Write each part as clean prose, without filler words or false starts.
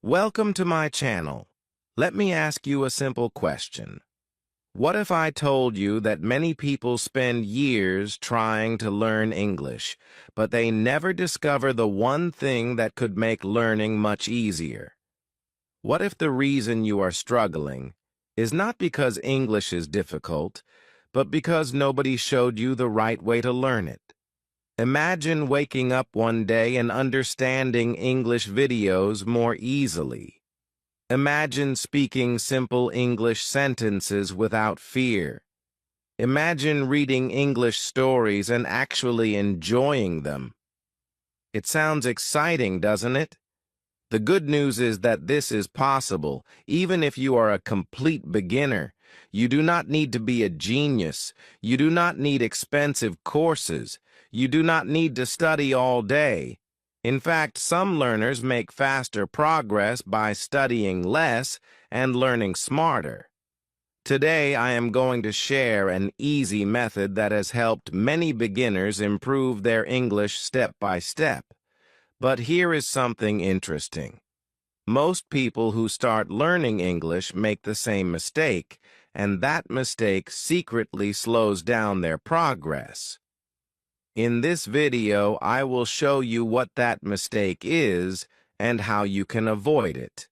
Welcome to my channel. Let me ask you a simple question. What if I told you that many people spend years trying to learn English, but they never discover the one thing that could make learning much easier? What if the reason you are struggling is not because English is difficult, but because nobody showed you the right way to learn it? Imagine waking up one day and understanding English videos more easily. Imagine speaking simple English sentences without fear. Imagine reading English stories and actually enjoying them. It sounds exciting, doesn't it? The good news is that this is possible, even if you are a complete beginner. You do not need to be a genius. You do not need expensive courses. You do not need to study all day. In fact, some learners make faster progress by studying less and learning smarter. Today, I am going to share an easy method that has helped many beginners improve their English step by step. But here is something interesting. Most people who start learning English make the same mistake, and that mistake secretly slows down their progress. In this video, I will show you what that mistake is and how you can avoid it.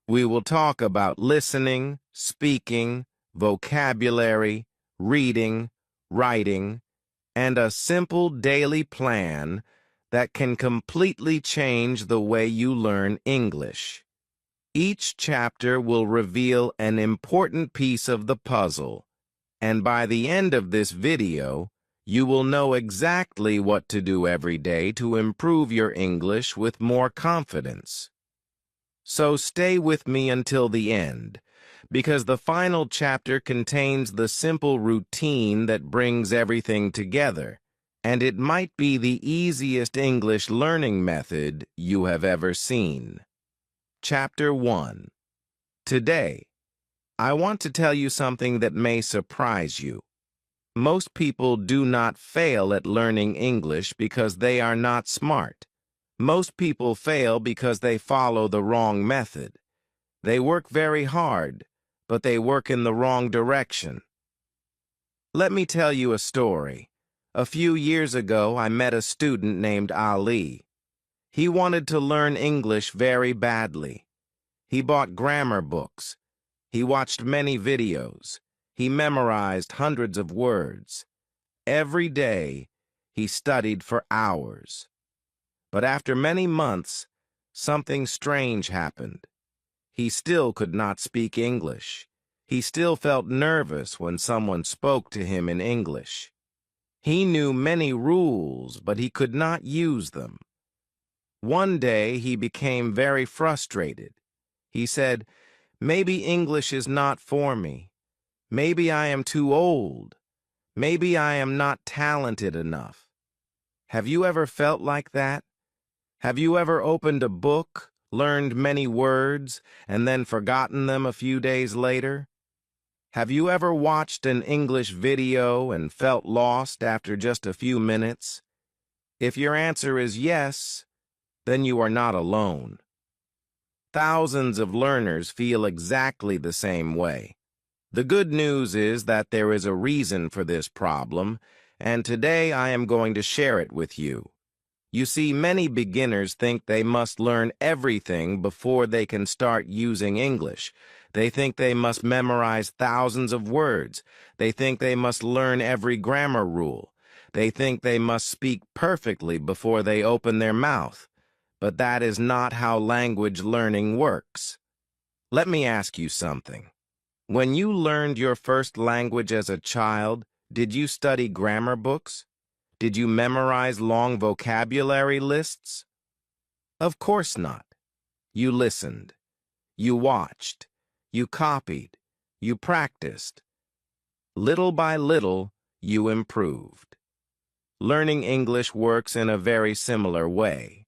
We will talk about listening, speaking, vocabulary, reading, writing, and a simple daily plan that can completely change the way you learn English. Each chapter will reveal an important piece of the puzzle, and by the end of this video, you will know exactly what to do every day to improve your English with more confidence. So stay with me until the end, because the final chapter contains the simple routine that brings everything together, and it might be the easiest English learning method you have ever seen. Chapter 1. Today, I want to tell you something that may surprise you. Most people do not fail at learning English because they are not smart. Most people fail because they follow the wrong method. They work very hard, but they work in the wrong direction. Let me tell you a story. A few years ago, I met a student named Ali. He wanted to learn English very badly. He bought grammar books. He watched many videos. He memorized hundreds of words. Every day, he studied for hours. But after many months, something strange happened. He still could not speak English. He still felt nervous when someone spoke to him in English. He knew many rules, but he could not use them. One day, he became very frustrated. He said, "Maybe English is not for me. Maybe I am too old. Maybe I am not talented enough." Have you ever felt like that? Have you ever opened a book, learned many words, and then forgotten them a few days later? Have you ever watched an English video and felt lost after just a few minutes? If your answer is yes, then you are not alone. Thousands of learners feel exactly the same way. The good news is that there is a reason for this problem, and today I am going to share it with you. You see, many beginners think they must learn everything before they can start using English. They think they must memorize thousands of words. They think they must learn every grammar rule. They think they must speak perfectly before they open their mouth. But that is not how language learning works. Let me ask you something. When you learned your first language as a child, did you study grammar books? Did you memorize long vocabulary lists? Of course not. You listened. You watched. You copied. You practiced. Little by little, you improved. Learning English works in a very similar way.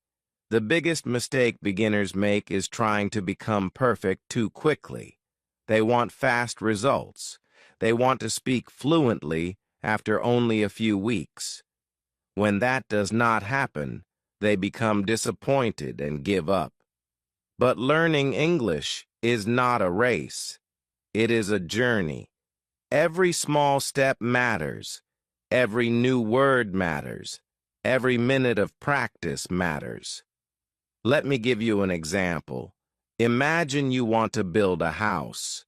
The biggest mistake beginners make is trying to become perfect too quickly. They want fast results. They want to speak fluently after only a few weeks. When that does not happen, they become disappointed and give up. But learning English is not a race. It is a journey. Every small step matters. Every new word matters. Every minute of practice matters. Let me give you an example. Imagine you want to build a house.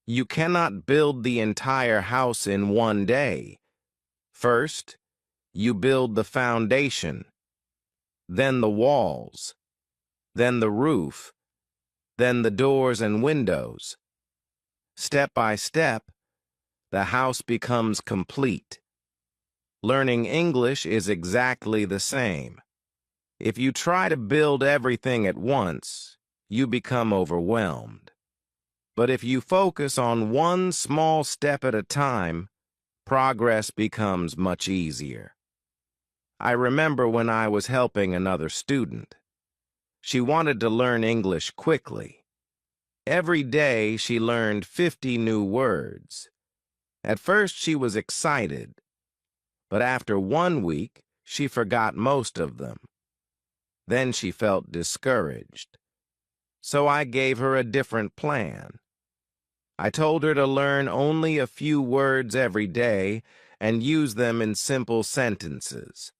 You cannot build the entire house in one day. First, you build the foundation, then the walls, then the roof, then the doors and windows. Step by step, the house becomes complete. Learning English is exactly the same. If you try to build everything at once, you become overwhelmed. But if you focus on one small step at a time, progress becomes much easier. I remember when I was helping another student. She wanted to learn English quickly. Every day she learned 50 new words. At first she was excited, but after 1 week she forgot most of them. Then she felt discouraged. So I gave her a different plan. I told her to learn only a few words every day and use them in simple sentences.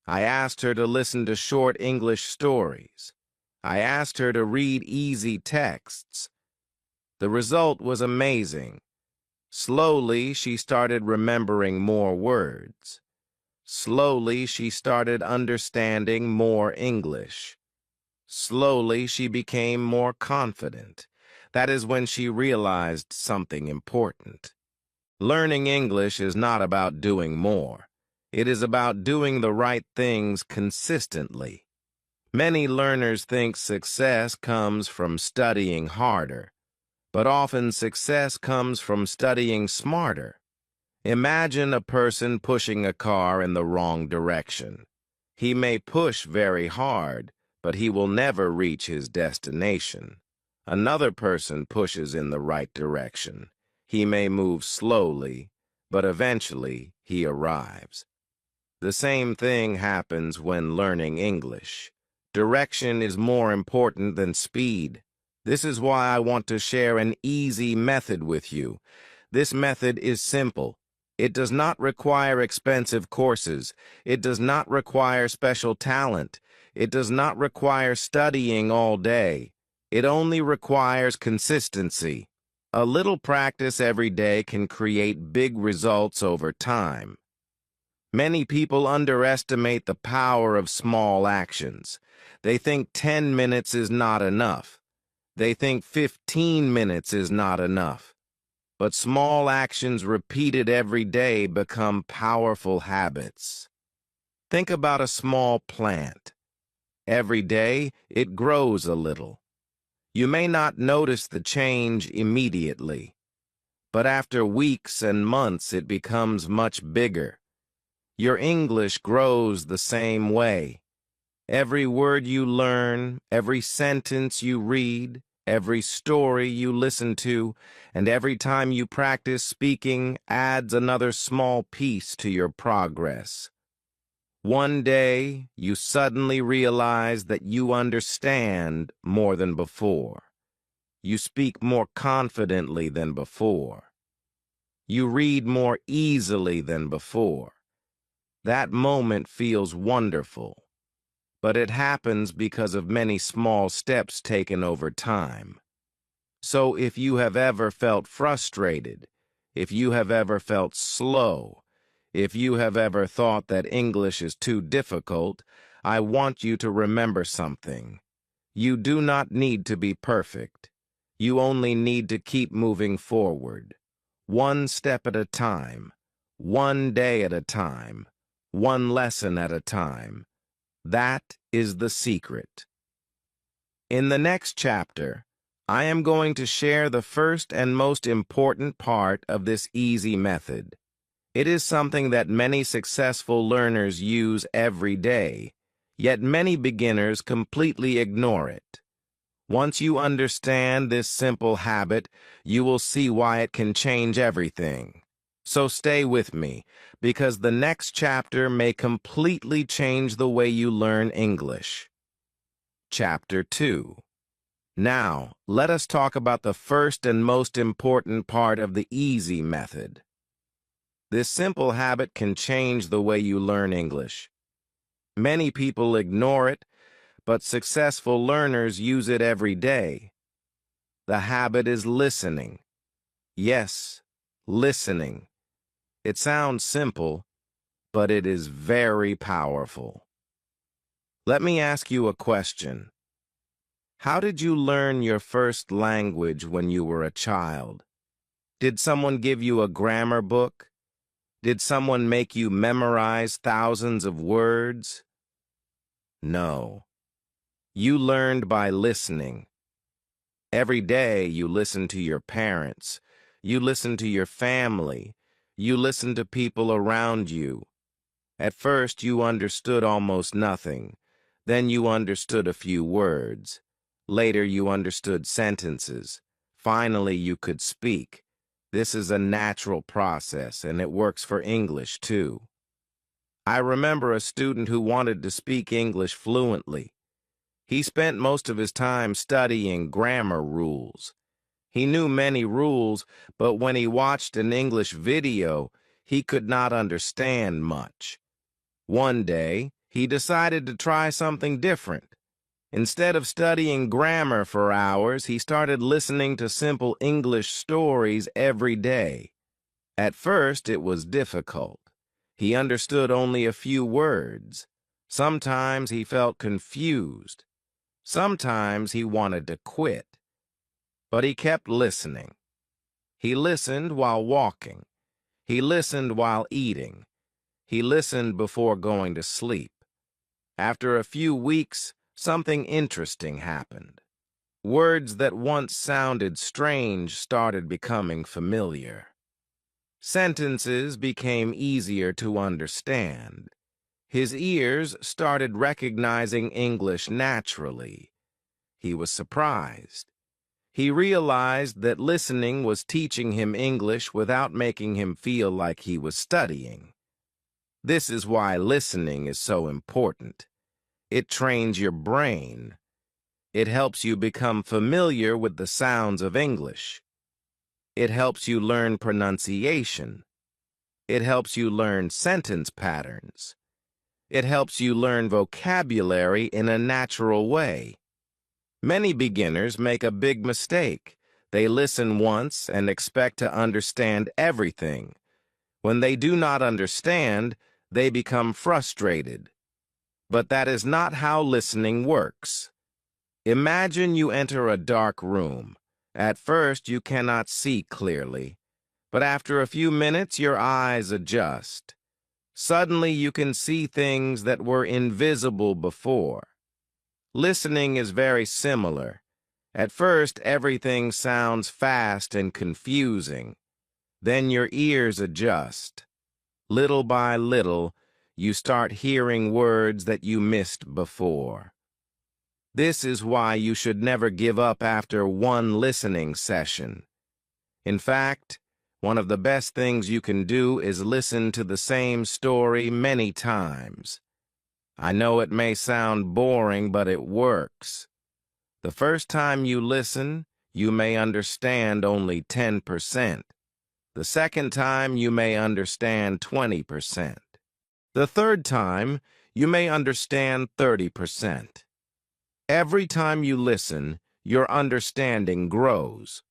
I asked her to listen to short English stories. I asked her to read easy texts. The result was amazing. Slowly, she started remembering more words. Slowly, she started understanding more English. Slowly, she became more confident. That is when she realized something important. Learning English is not about doing more. It is about doing the right things consistently. Many learners think success comes from studying harder, but often success comes from studying smarter. Imagine a person pushing a car in the wrong direction. He may push very hard, but he will never reach his destination. Another person pushes in the right direction. He may move slowly, but eventually he arrives. The same thing happens when learning English. Direction is more important than speed. This is why I want to share an easy method with you. This method is simple. It does not require expensive courses. It does not require special talent. It does not require studying all day. It only requires consistency. A little practice every day can create big results over time. Many people underestimate the power of small actions. They think 10 minutes is not enough. They think 15 minutes is not enough. But small actions repeated every day become powerful habits. Think about a small plant. Every day, it grows a little. You may not notice the change immediately, but after weeks and months, it becomes much bigger. Your English grows the same way. Every word you learn, every sentence you read, every story you listen to, and every time you practice speaking adds another small piece to your progress. One day, you suddenly realize that you understand more than before. You speak more confidently than before. You read more easily than before. That moment feels wonderful, but it happens because of many small steps taken over time. So if you have ever felt frustrated, if you have ever felt slow, if you have ever thought that English is too difficult, I want you to remember something. You do not need to be perfect. You only need to keep moving forward, one step at a time, one day at a time, one lesson at a time. That is the secret. In the next chapter, I am going to share the first and most important part of this easy method. It is something that many successful learners use every day, yet many beginners completely ignore it. Once you understand this simple habit, you will see why it can change everything. So stay with me, because the next chapter may completely change the way you learn English. Chapter 2. Now, let us talk about the first and most important part of the easy method. This simple habit can change the way you learn English. Many people ignore it, but successful learners use it every day. The habit is listening. Yes, listening. It sounds simple, but it is very powerful. Let me ask you a question. How did you learn your first language when you were a child? Did someone give you a grammar book? Did someone make you memorize thousands of words? No. You learned by listening. Every day you listen to your parents. You listen to your family. You listen to people around you. At first you understood almost nothing. Then you understood a few words. Later you understood sentences. Finally you could speak. This is a natural process, and it works for English too. I remember a student who wanted to speak English fluently. He spent most of his time studying grammar rules. He knew many rules, but when he watched an English video, he could not understand much. One day, he decided to try something different. Instead of studying grammar for hours, he started listening to simple English stories every day. At first, it was difficult. He understood only a few words. Sometimes he felt confused. Sometimes he wanted to quit. But he kept listening. He listened while walking. He listened while eating. He listened before going to sleep. After a few weeks, something interesting happened. Words that once sounded strange started becoming familiar. Sentences became easier to understand. His ears started recognizing English naturally. He was surprised. He realized that listening was teaching him English without making him feel like he was studying. This is why listening is so important. It trains your brain. It helps you become familiar with the sounds of English. It helps you learn pronunciation. It helps you learn sentence patterns. It helps you learn vocabulary in a natural way. Many beginners make a big mistake. They listen once and expect to understand everything. When they do not understand, they become frustrated. But that is not how listening works. Imagine you enter a dark room. At first, you cannot see clearly, but after a few minutes, your eyes adjust. Suddenly, you can see things that were invisible before. Listening is very similar. At first, everything sounds fast and confusing. Then your ears adjust. Little by little, you start hearing words that you missed before. This is why you should never give up after one listening session. In fact, one of the best things you can do is listen to the same story many times. I know it may sound boring, but it works. The first time you listen, you may understand only 10%. The second time, you may understand 20%. The third time, you may understand 30%. Every time you listen, your understanding grows.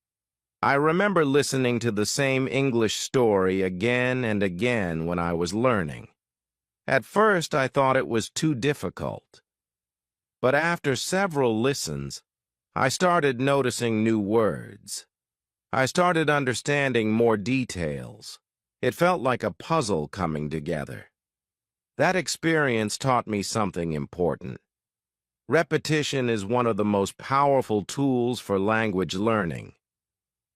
I remember listening to the same English story again and again when I was learning. At first, I thought it was too difficult. But after several listens, I started noticing new words. I started understanding more details. It felt like a puzzle coming together. That experience taught me something important. Repetition is one of the most powerful tools for language learning.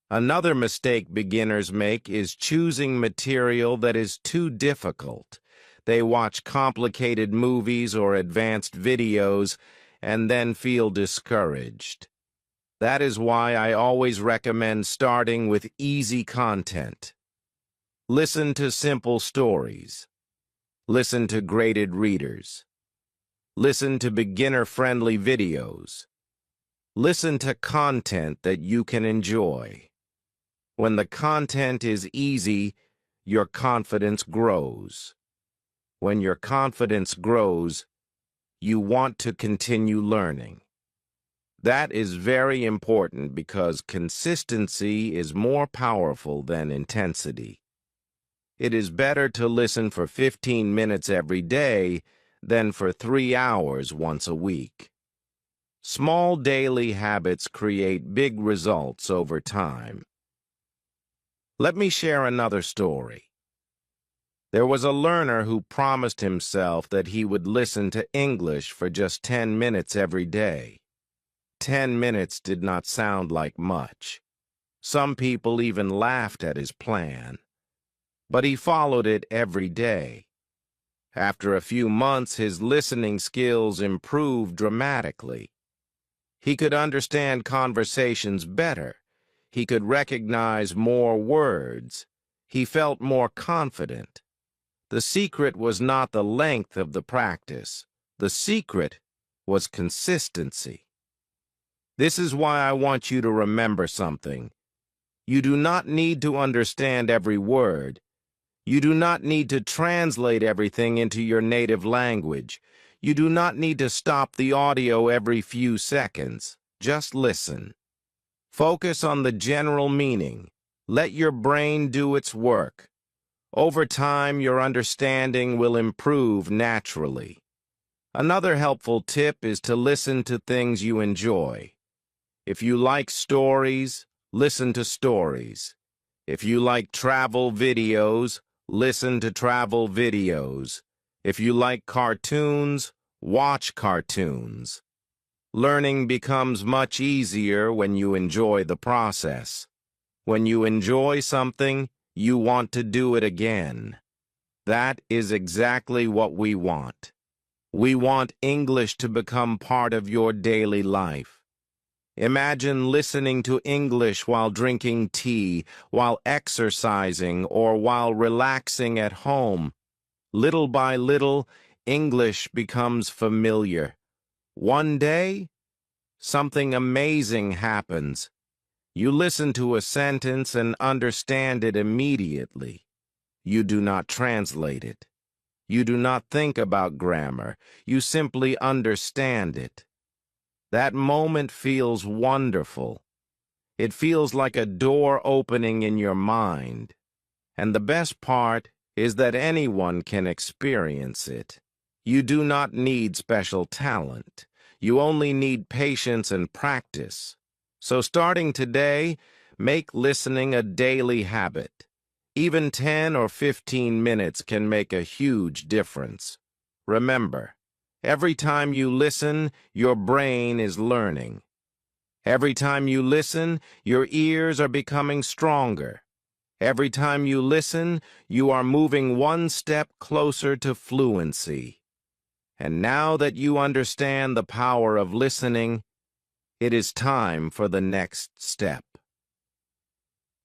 Another mistake beginners make is choosing material that is too difficult. They watch complicated movies or advanced videos and then feel discouraged. That is why I always recommend starting with easy content. Listen to simple stories. Listen to graded readers. Listen to beginner-friendly videos. Listen to content that you can enjoy. When the content is easy, your confidence grows. When your confidence grows, you want to continue learning. That is very important because consistency is more powerful than intensity. It is better to listen for 15 minutes every day than for 3 hours once a week. Small daily habits create big results over time. Let me share another story. There was a learner who promised himself that he would listen to English for just 10 minutes every day. 10 minutes did not sound like much. Some people even laughed at his plan. But he followed it every day. After a few months, his listening skills improved dramatically. He could understand conversations better. He could recognize more words. He felt more confident. The secret was not the length of the practice. The secret was consistency. This is why I want you to remember something. You do not need to understand every word. You do not need to translate everything into your native language. You do not need to stop the audio every few seconds. Just listen. Focus on the general meaning. Let your brain do its work. Over time, your understanding will improve naturally. Another helpful tip is to listen to things you enjoy. If you like stories, listen to stories. If you like travel videos, listen to travel videos. If you like cartoons, watch cartoons. Learning becomes much easier when you enjoy the process. When you enjoy something, you want to do it again. That is exactly what we want. We want English to become part of your daily life. Imagine listening to English while drinking tea, while exercising, or while relaxing at home. Little by little, English becomes familiar. One day, something amazing happens. You listen to a sentence and understand it immediately. You do not translate it. You do not think about grammar. You simply understand it. That moment feels wonderful. It feels like a door opening in your mind. And the best part is that anyone can experience it. You do not need special talent. You only need patience and practice. So starting today, make listening a daily habit. Even 10 or 15 minutes can make a huge difference. Remember, every time you listen, your brain is learning. Every time you listen, your ears are becoming stronger. Every time you listen, you are moving one step closer to fluency. And now that you understand the power of listening, it is time for the next step.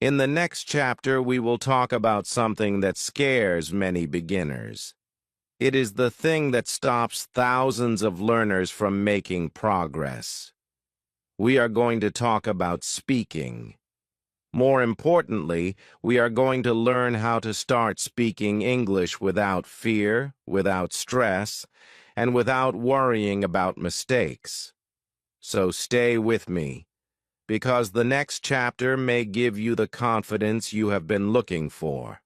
In the next chapter, we will talk about something that scares many beginners. It is the thing that stops thousands of learners from making progress. We are going to talk about speaking. More importantly, we are going to learn how to start speaking English without fear, without stress, and without worrying about mistakes. So stay with me, because the next chapter may give you the confidence you have been looking for.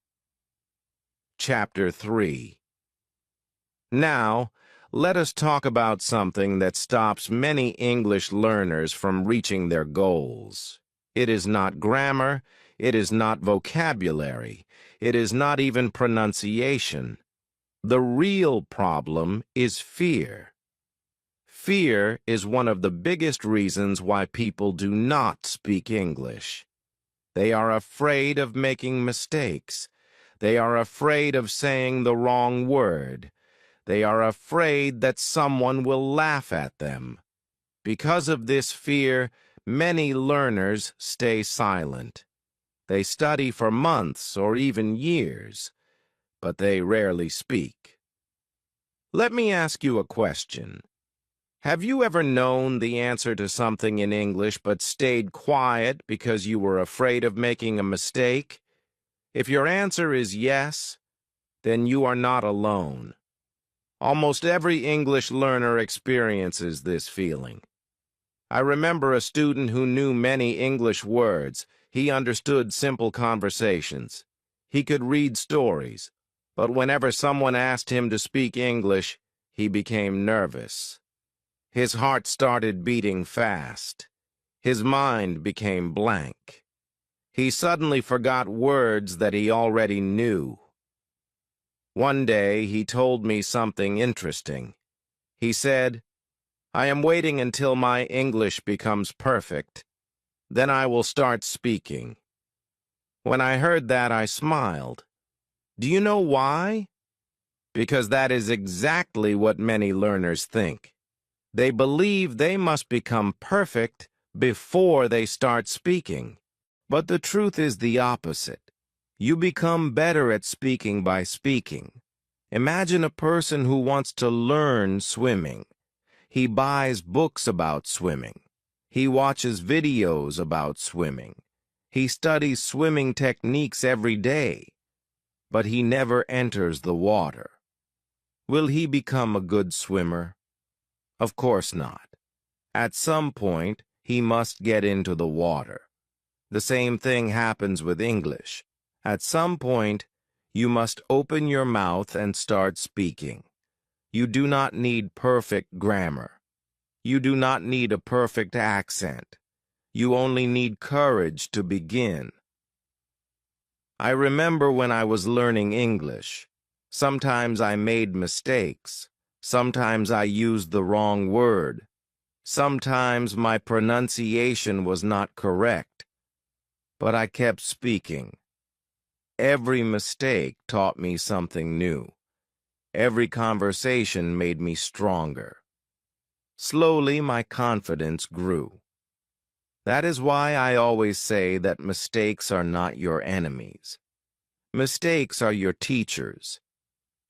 Chapter 3. Now, let us talk about something that stops many English learners from reaching their goals. It is not grammar, it is not vocabulary, it is not even pronunciation. The real problem is fear. Fear is one of the biggest reasons why people do not speak English. They are afraid of making mistakes. They are afraid of saying the wrong word. They are afraid that someone will laugh at them. Because of this fear, many learners stay silent. They study for months or even years, but they rarely speak. Let me ask you a question. Have you ever known the answer to something in English but stayed quiet because you were afraid of making a mistake? If your answer is yes, then you are not alone. Almost every English learner experiences this feeling. I remember a student who knew many English words. He understood simple conversations. He could read stories, but whenever someone asked him to speak English, he became nervous. His heart started beating fast. His mind became blank. He suddenly forgot words that he already knew. One day, he told me something interesting. He said, "I am waiting until my English becomes perfect. Then I will start speaking." When I heard that, I smiled. Do you know why? Because that is exactly what many learners think. They believe they must become perfect before they start speaking. But the truth is the opposite. You become better at speaking by speaking. Imagine a person who wants to learn swimming. He buys books about swimming. He watches videos about swimming. He studies swimming techniques every day, but he never enters the water. Will he become a good swimmer? Of course not. At some point, he must get into the water. The same thing happens with English. At some point, you must open your mouth and start speaking. You do not need perfect grammar. You do not need a perfect accent. You only need courage to begin. I remember when I was learning English. Sometimes I made mistakes. Sometimes I used the wrong word. Sometimes my pronunciation was not correct. But I kept speaking. Every mistake taught me something new. Every conversation made me stronger. Slowly, my confidence grew. That is why I always say that mistakes are not your enemies. Mistakes are your teachers.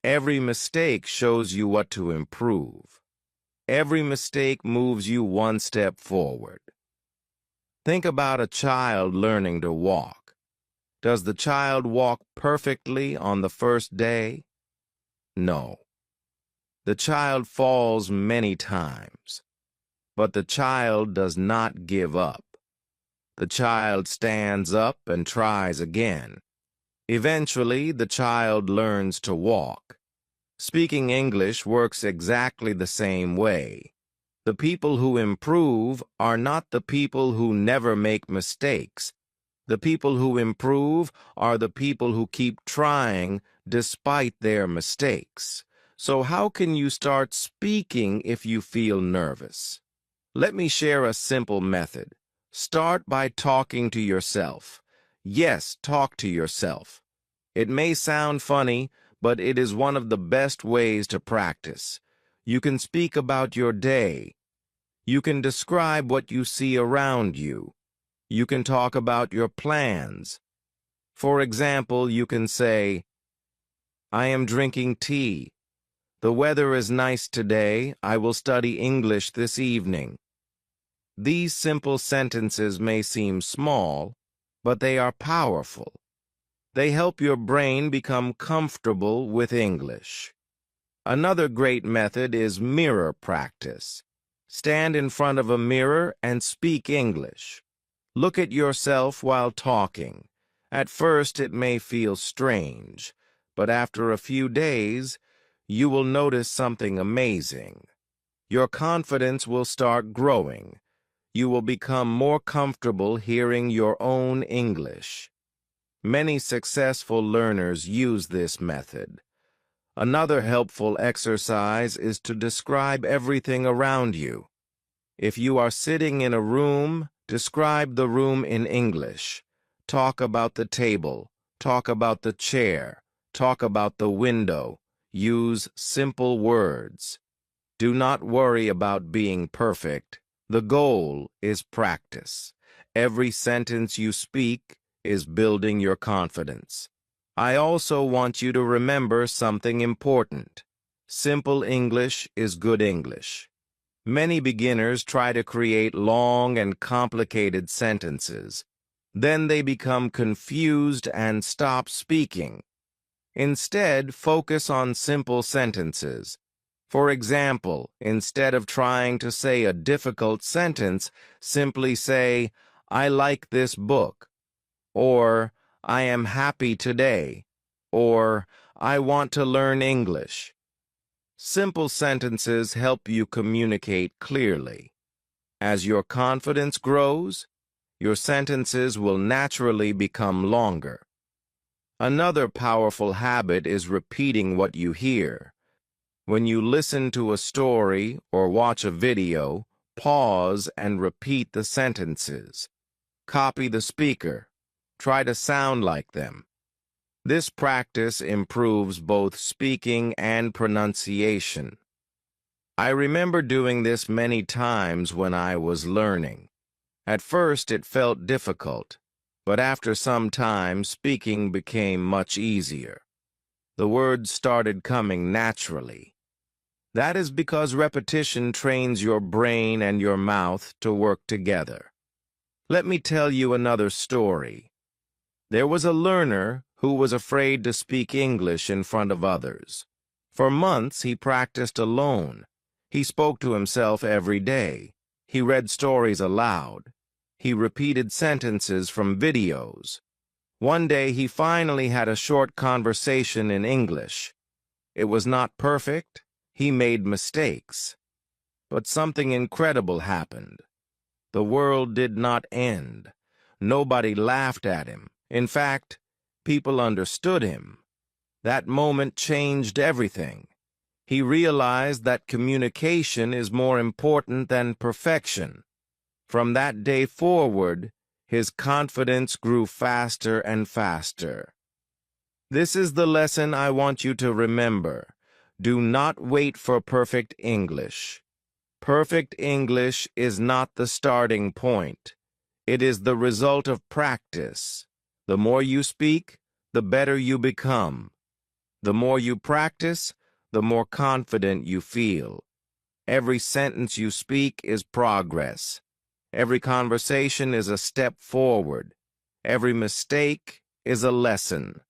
Every mistake shows you what to improve. Every mistake moves you one step forward. Think about a child learning to walk. Does the child walk perfectly on the first day? No. The child falls many times, but the child does not give up. The child stands up and tries again. Eventually, the child learns to walk. Speaking English works exactly the same way. The people who improve are not the people who never make mistakes. The people who improve are the people who keep trying despite their mistakes. So how can you start speaking if you feel nervous? Let me share a simple method. Start by talking to yourself. Yes, talk to yourself. It may sound funny, but it is one of the best ways to practice. You can speak about your day. You can describe what you see around you. You can talk about your plans. For example, you can say, "I am drinking tea. The weather is nice today. I will study English this evening." These simple sentences may seem small, but they are powerful. They help your brain become comfortable with English. Another great method is mirror practice. Stand in front of a mirror and speak English. Look at yourself while talking. At first, it may feel strange, but after a few days, you will notice something amazing. Your confidence will start growing. You will become more comfortable hearing your own English. Many successful learners use this method. Another helpful exercise is to describe everything around you. If you are sitting in a room, describe the room in English. Talk about the table. Talk about the chair. Talk about the window. Use simple words. Do not worry about being perfect. The goal is practice. Every sentence you speak is building your confidence. I also want you to remember something important. Simple English is good English. Many beginners try to create long and complicated sentences. Then they become confused and stop speaking. Instead, focus on simple sentences. For example, instead of trying to say a difficult sentence, simply say, "I like this book," or "I am happy today," or "I want to learn English." Simple sentences help you communicate clearly. As your confidence grows, your sentences will naturally become longer. Another powerful habit is repeating what you hear. When you listen to a story or watch a video, pause and repeat the sentences. Copy the speaker. Try to sound like them. This practice improves both speaking and pronunciation. I remember doing this many times when I was learning. At first it felt difficult, but after some time speaking became much easier. The words started coming naturally. That is because repetition trains your brain and your mouth to work together. Let me tell you another story. There was a learner who was afraid to speak English in front of others. For months he practiced alone. He spoke to himself every day. He read stories aloud. He repeated sentences from videos. One day he finally had a short conversation in English. It was not perfect. He made mistakes. But something incredible happened. The world did not end. Nobody laughed at him. In fact, people understood him. That moment changed everything. He realized that communication is more important than perfection. From that day forward, his confidence grew faster and faster. This is the lesson I want you to remember. Do not wait for perfect English. Perfect English is not the starting point. It is the result of practice. The more you speak, the better you become. The more you practice, the more confident you feel. Every sentence you speak is progress. Every conversation is a step forward. Every mistake is a lesson.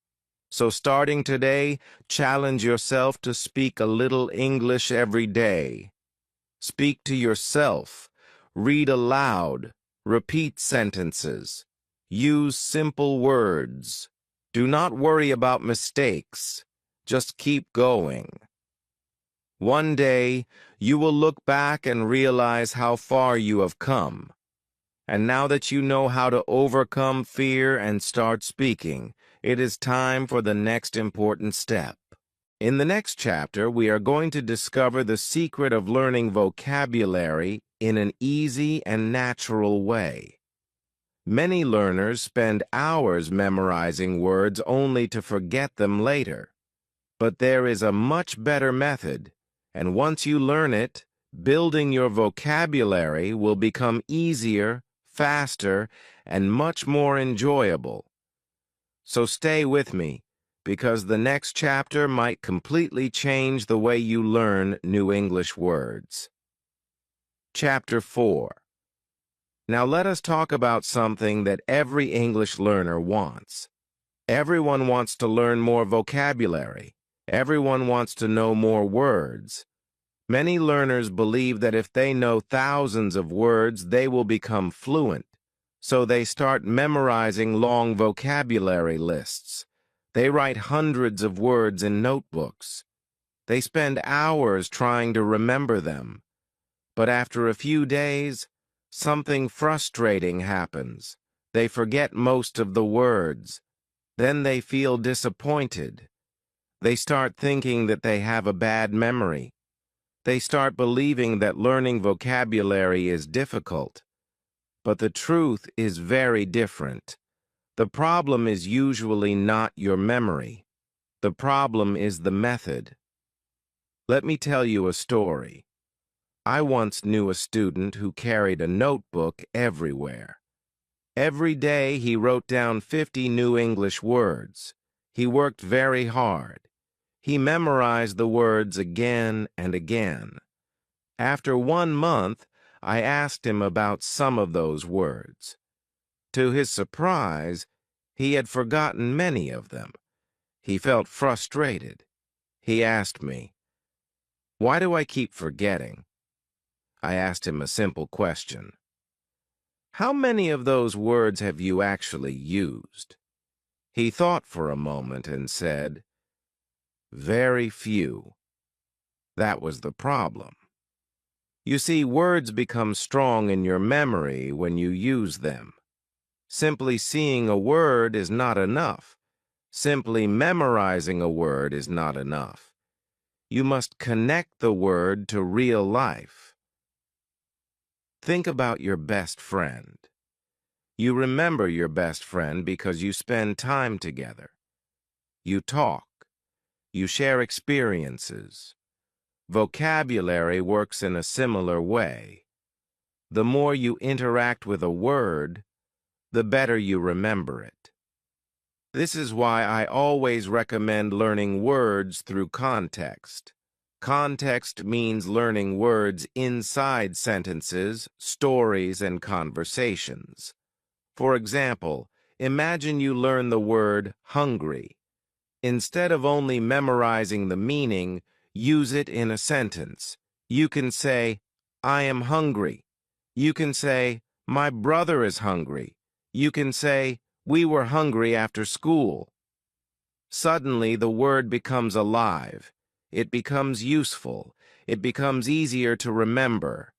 So starting today, challenge yourself to speak a little English every day. Speak to yourself. Read aloud. Repeat sentences. Use simple words. Do not worry about mistakes. Just keep going. One day, you will look back and realize how far you have come. And now that you know how to overcome fear and start speaking, it is time for the next important step. In the next chapter, we are going to discover the secret of learning vocabulary in an easy and natural way. Many learners spend hours memorizing words only to forget them later. But there is a much better method, and once you learn it, building your vocabulary will become easier, faster, and much more enjoyable. So stay with me, because the next chapter might completely change the way you learn new English words. Chapter 4. Now let us talk about something that every English learner wants. Everyone wants to learn more vocabulary. Everyone wants to know more words. Many learners believe that if they know thousands of words, they will become fluent. So they start memorizing long vocabulary lists. They write hundreds of words in notebooks. They spend hours trying to remember them. But after a few days, something frustrating happens. They forget most of the words. Then they feel disappointed. They start thinking that they have a bad memory. They start believing that learning vocabulary is difficult. But the truth is very different. The problem is usually not your memory. The problem is the method. Let me tell you a story. I once knew a student who carried a notebook everywhere. Every day he wrote down 50 new English words. He worked very hard. He memorized the words again and again. After 1 month, I asked him about some of those words. To his surprise, he had forgotten many of them. He felt frustrated. He asked me, "Why do I keep forgetting?" I asked him a simple question. "How many of those words have you actually used?" He thought for a moment and said, "Very few." That was the problem. You see, words become strong in your memory when you use them. Simply seeing a word is not enough. Simply memorizing a word is not enough. You must connect the word to real life. Think about your best friend. You remember your best friend because you spend time together. You talk. You share experiences. Vocabulary works in a similar way. The more you interact with a word, the better you remember it. This is why I always recommend learning words through context. Context means learning words inside sentences, stories, and conversations. For example, imagine you learn the word hungry. Instead of only memorizing the meaning, use it in a sentence. You can say, "I am hungry." You can say, "My brother is hungry." You can say, "We were hungry after school." Suddenly, the word becomes alive. It becomes useful. It becomes easier to remember.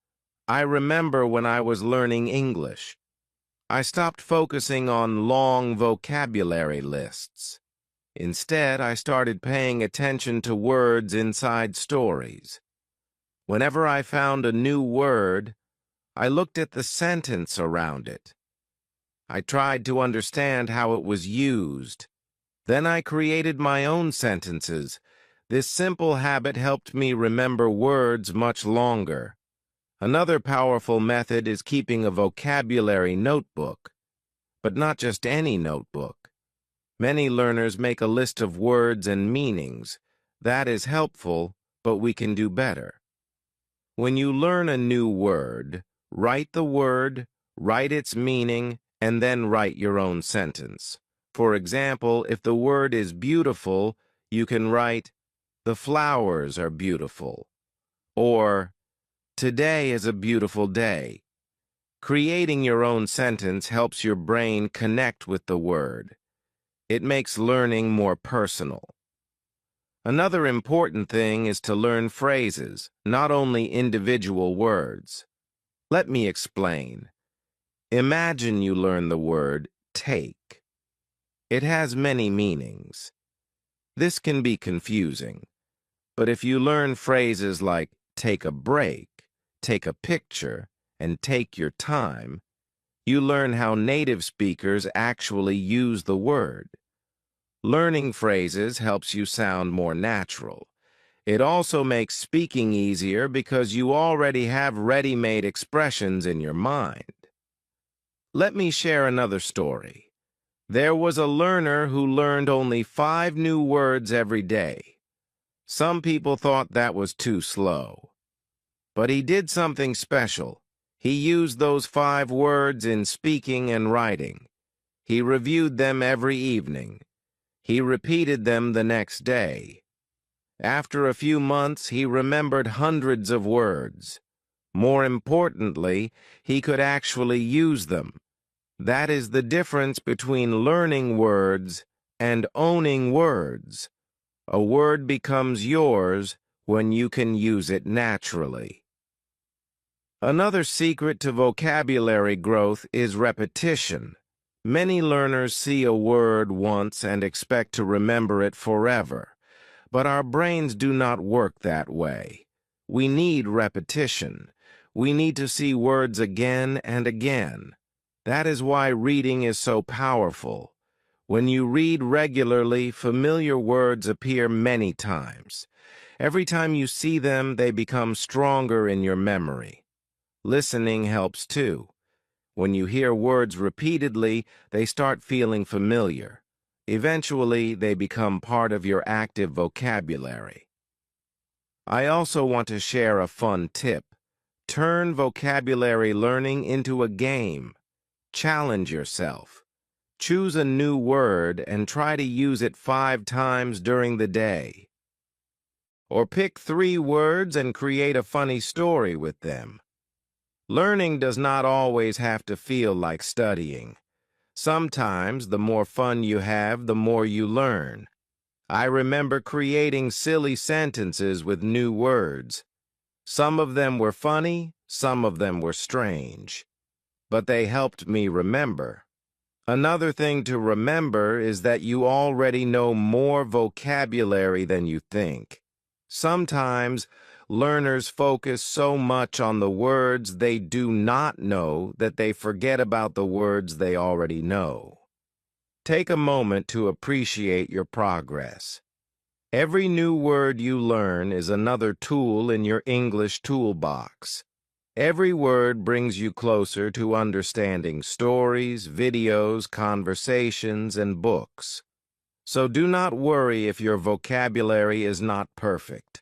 I remember when I was learning English. I stopped focusing on long vocabulary lists. Instead, I started paying attention to words inside stories. Whenever I found a new word, I looked at the sentence around it. I tried to understand how it was used. Then I created my own sentences. This simple habit helped me remember words much longer. Another powerful method is keeping a vocabulary notebook, but not just any notebook. Many learners make a list of words and meanings. That is helpful, but we can do better. When you learn a new word, write the word, write its meaning, and then write your own sentence. For example, if the word is beautiful, you can write, "The flowers are beautiful," or "Today is a beautiful day." Creating your own sentence helps your brain connect with the word. It makes learning more personal. Another important thing is to learn phrases, not only individual words. Let me explain. Imagine you learn the word take. It has many meanings. This can be confusing, but if you learn phrases like take a break, take a picture, and take your time, you learn how native speakers actually use the word. Learning phrases helps you sound more natural. It also makes speaking easier because you already have ready-made expressions in your mind. Let me share another story. There was a learner who learned only 5 new words every day. Some people thought that was too slow. But he did something special. He used those 5 words in speaking and writing. He reviewed them every evening. He repeated them the next day. After a few months, he remembered hundreds of words. More importantly, he could actually use them. That is the difference between learning words and owning words. A word becomes yours when you can use it naturally. Another secret to vocabulary growth is repetition. Many learners see a word once and expect to remember it forever. But our brains do not work that way. We need repetition. We need to see words again and again. That is why reading is so powerful. When you read regularly, familiar words appear many times. Every time you see them, they become stronger in your memory. Listening helps too. When you hear words repeatedly, they start feeling familiar. Eventually, they become part of your active vocabulary. I also want to share a fun tip. Turn vocabulary learning into a game. Challenge yourself. Choose a new word and try to use it 5 times during the day. Or pick 3 words and create a funny story with them. Learning does not always have to feel like studying. Sometimes, the more fun you have, the more you learn. I remember creating silly sentences with new words. Some of them were funny, some of them were strange. But they helped me remember. Another thing to remember is that you already know more vocabulary than you think. Sometimes, learners focus so much on the words they do not know that they forget about the words they already know. Take a moment to appreciate your progress. Every new word you learn is another tool in your English toolbox. Every word brings you closer to understanding stories, videos, conversations, and books. So do not worry if your vocabulary is not perfect.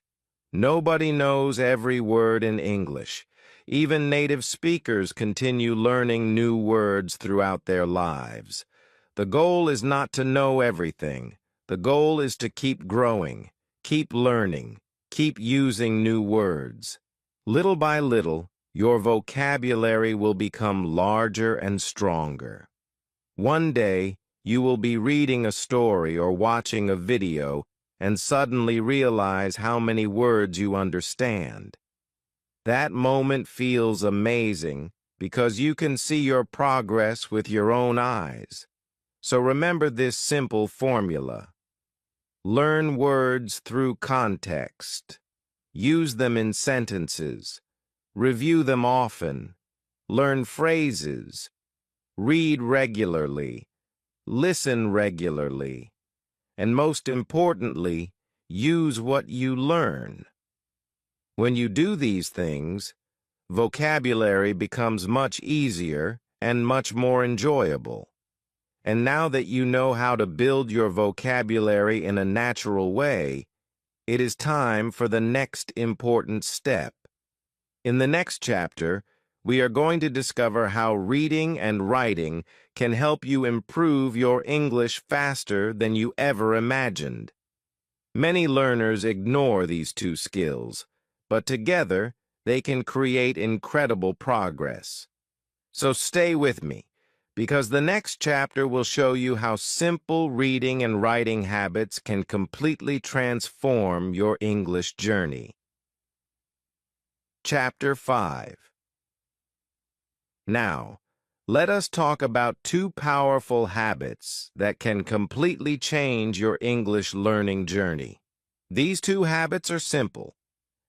Nobody knows every word in English. Even native speakers continue learning new words throughout their lives. The goal is not to know everything. The goal is to keep growing, keep learning, keep using new words. Little by little, your vocabulary will become larger and stronger. One day, you will be reading a story or watching a video and suddenly realize how many words you understand. That moment feels amazing because you can see your progress with your own eyes. So remember this simple formula. Learn words through context. Use them in sentences. Review them often. Learn phrases. Read regularly. Listen regularly. And most importantly, use what you learn. When you do these things, vocabulary becomes much easier and much more enjoyable. And now that you know how to build your vocabulary in a natural way, it is time for the next important step. In the next chapter, we are going to discover how reading and writing can help you improve your English faster than you ever imagined. Many learners ignore these 2 skills, but together they can create incredible progress. So stay with me, because the next chapter will show you how simple reading and writing habits can completely transform your English journey. Chapter 5. Now, let us talk about 2 powerful habits that can completely change your English learning journey. These 2 habits are simple.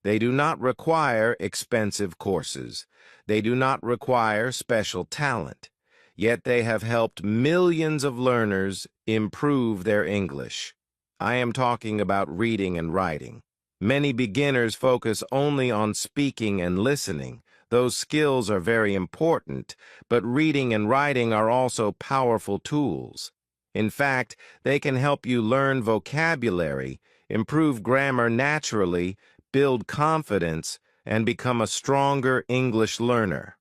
They do not require expensive courses. They do not require special talent. Yet they have helped millions of learners improve their English. I am talking about reading and writing. Many beginners focus only on speaking and listening. Those skills are very important, but reading and writing are also powerful tools. In fact, they can help you learn vocabulary, improve grammar naturally, build confidence, and become a stronger English learner.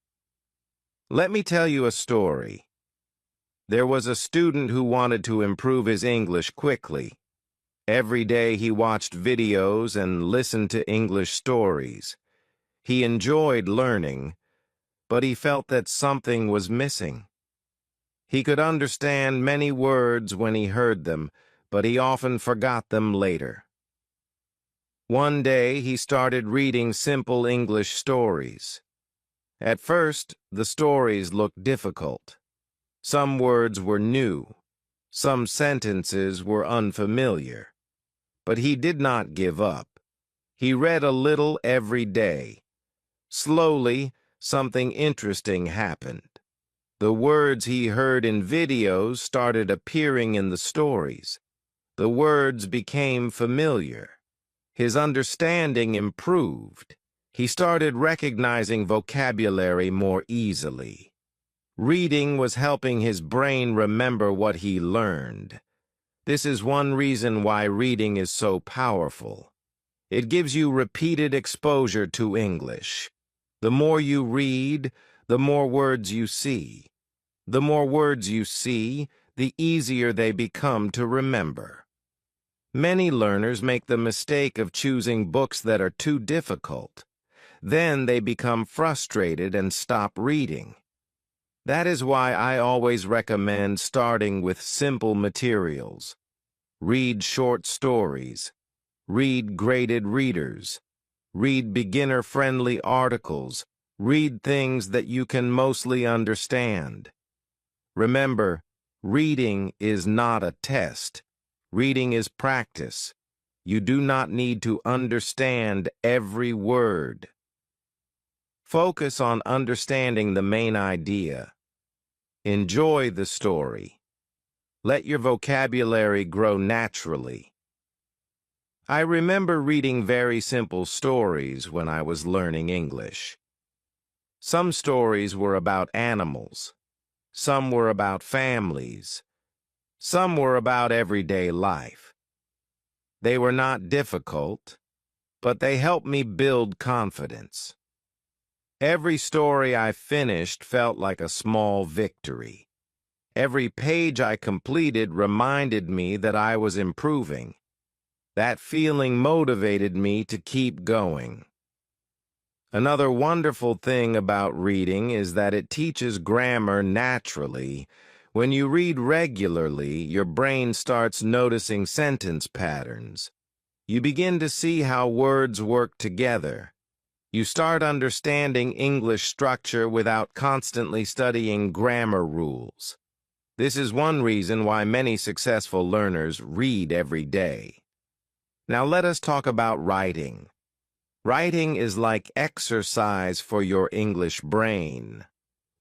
Let me tell you a story. There was a student who wanted to improve his English quickly. Every day he watched videos and listened to English stories. He enjoyed learning, but he felt that something was missing. He could understand many words when he heard them, but he often forgot them later. One day he started reading simple English stories. At first, the stories looked difficult. Some words were new. Some sentences were unfamiliar. But he did not give up. He read a little every day. Slowly, something interesting happened. The words he heard in videos started appearing in the stories. The words became familiar. His understanding improved. He started recognizing vocabulary more easily. Reading was helping his brain remember what he learned. This is one reason why reading is so powerful. It gives you repeated exposure to English. The more you read, the more words you see. The more words you see, the easier they become to remember. Many learners make the mistake of choosing books that are too difficult. Then they become frustrated and stop reading. That is why I always recommend starting with simple materials. Read short stories. Read graded readers. Read beginner-friendly articles. Read things that you can mostly understand. Remember, reading is not a test. Reading is practice. You do not need to understand every word. Focus on understanding the main idea. Enjoy the story. Let your vocabulary grow naturally. I remember reading very simple stories when I was learning English. Some stories were about animals. Some were about families. Some were about everyday life. They were not difficult, but they helped me build confidence. Every story I finished felt like a small victory. Every page I completed reminded me that I was improving. That feeling motivated me to keep going. Another wonderful thing about reading is that it teaches grammar naturally. When you read regularly, your brain starts noticing sentence patterns. You begin to see how words work together. You start understanding English structure without constantly studying grammar rules. This is one reason why many successful learners read every day. Now let us talk about writing. Writing is like exercise for your English brain.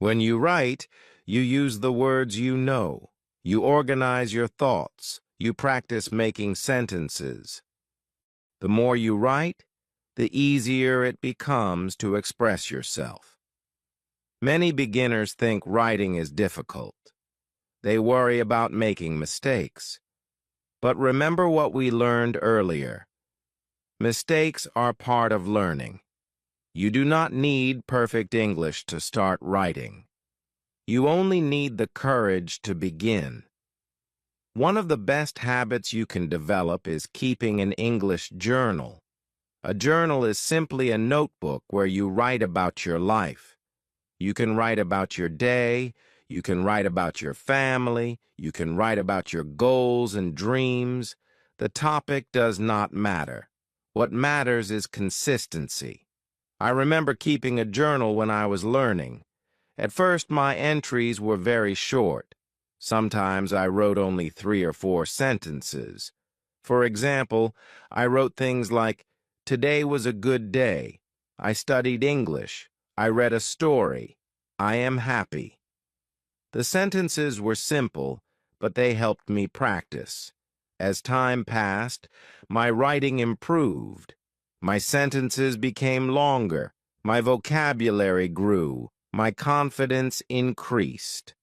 When you write, you use the words you know. You organize your thoughts. You practice making sentences. The more you write, the easier it becomes to express yourself. Many beginners think writing is difficult. They worry about making mistakes. But remember what we learned earlier. Mistakes are part of learning. You do not need perfect English to start writing. You only need the courage to begin. One of the best habits you can develop is keeping an English journal. A journal is simply a notebook where you write about your life. You can write about your day, you can write about your family, you can write about your goals and dreams. The topic does not matter. What matters is consistency. I remember keeping a journal when I was learning. At first, my entries were very short. Sometimes I wrote only 3 or 4 sentences. For example, I wrote things like, "Today was a good day. I studied English. I read a story. I am happy." The sentences were simple, but they helped me practice. As time passed, my writing improved. My sentences became longer. My vocabulary grew. My confidence increased.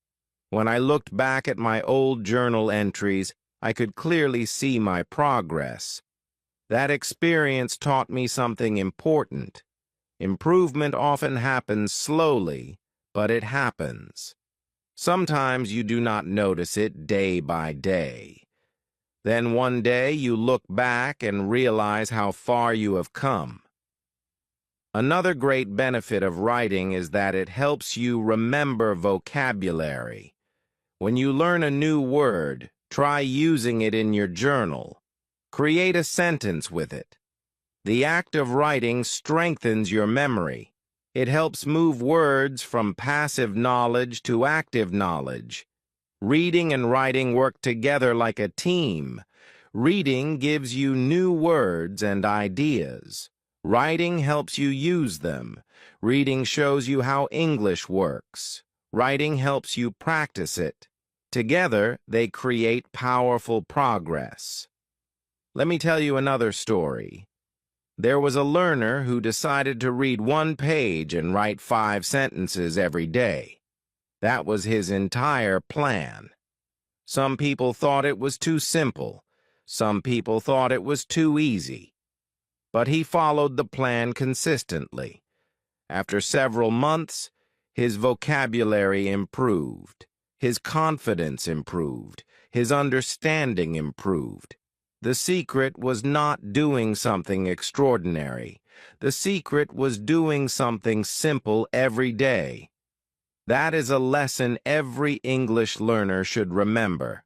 When I looked back at my old journal entries, I could clearly see my progress. That experience taught me something important. Improvement often happens slowly, but it happens. Sometimes you do not notice it day by day. Then one day you look back and realize how far you have come. Another great benefit of writing is that it helps you remember vocabulary. When you learn a new word, try using it in your journal. Create a sentence with it. The act of writing strengthens your memory. It helps move words from passive knowledge to active knowledge. Reading and writing work together like a team. Reading gives you new words and ideas. Writing helps you use them. Reading shows you how English works. Writing helps you practice it. Together, they create powerful progress. Let me tell you another story. There was a learner who decided to read 1 page and write 5 sentences every day. That was his entire plan. Some people thought it was too simple. Some people thought it was too easy. but he followed the plan consistently. After several months, his vocabulary improved, his confidence improved, his understanding improved. The secret was not doing something extraordinary. The secret was doing something simple every day. That is a lesson every English learner should remember.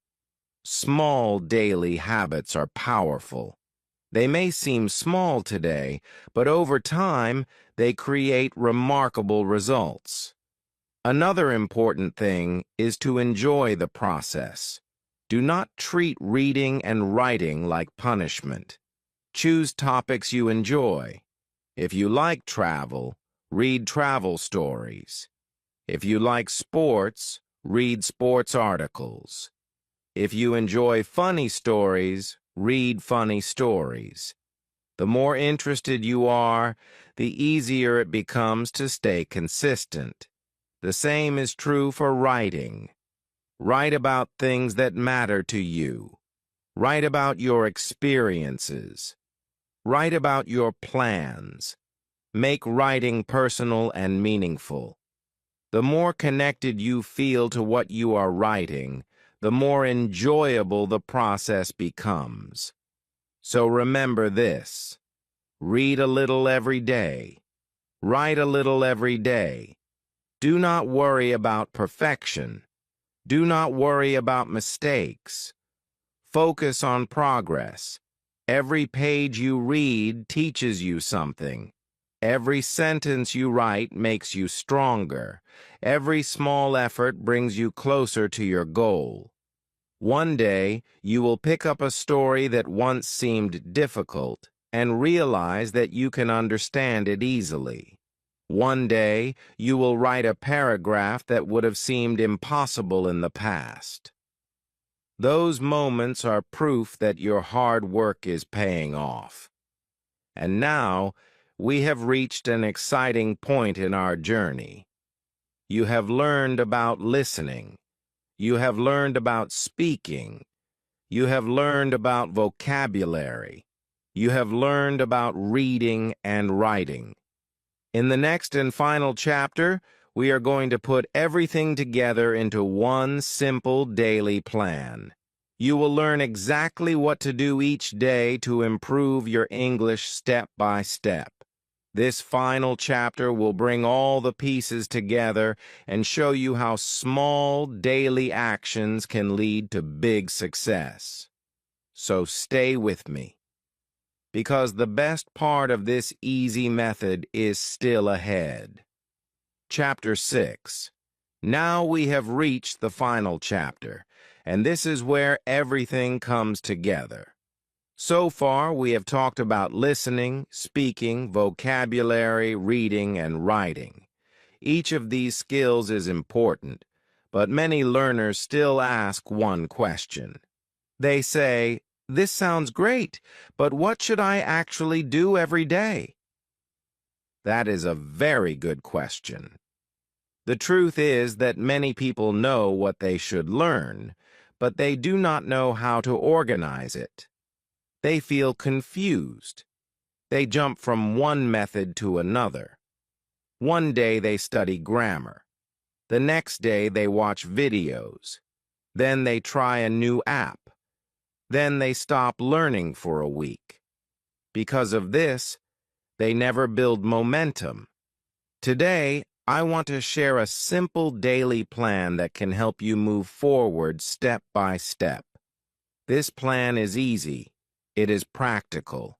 Small daily habits are powerful. They may seem small today, but over time, they create remarkable results. Another important thing is to enjoy the process. Do not treat reading and writing like punishment. Choose topics you enjoy. If you like travel, read travel stories. If you like sports, read sports articles. If you enjoy funny stories, read funny stories. The more interested you are, the easier it becomes to stay consistent. The same is true for writing. Write about things that matter to you. Write about your experiences. Write about your plans. Make writing personal and meaningful. The more connected you feel to what you are writing, the more enjoyable the process becomes. So remember this: read a little every day. Write a little every day. Do not worry about perfection. Do not worry about mistakes. Focus on progress. Every page you read teaches you something. Every sentence you write makes you stronger. Every small effort brings you closer to your goal. One day, you will pick up a story that once seemed difficult and realize that you can understand it easily. One day, you will write a paragraph that would have seemed impossible in the past. Those moments are proof that your hard work is paying off. And now, we have reached an exciting point in our journey. You have learned about listening. You have learned about speaking. You have learned about vocabulary. You have learned about reading and writing. In the next and final chapter, we are going to put everything together into one simple daily plan. You will learn exactly what to do each day to improve your English step by step. This final chapter will bring all the pieces together and show you how small daily actions can lead to big success. So stay with me, because the best part of this easy method is still ahead. Chapter 6. Now we have reached the final chapter, and this is where everything comes together. So far, we have talked about listening, speaking, vocabulary, reading, and writing. Each of these skills is important, but many learners still ask one question. They say, "This sounds great, but what should I actually do every day?" That is a very good question. The truth is that many people know what they should learn, but they do not know how to organize it. They feel confused. They jump from one method to another. One day they study grammar. The next day they watch videos. Then they try a new app. Then they stop learning for a week. Because of this, they never build momentum. Today, I want to share a simple daily plan that can help you move forward step by step. This plan is easy. It is practical.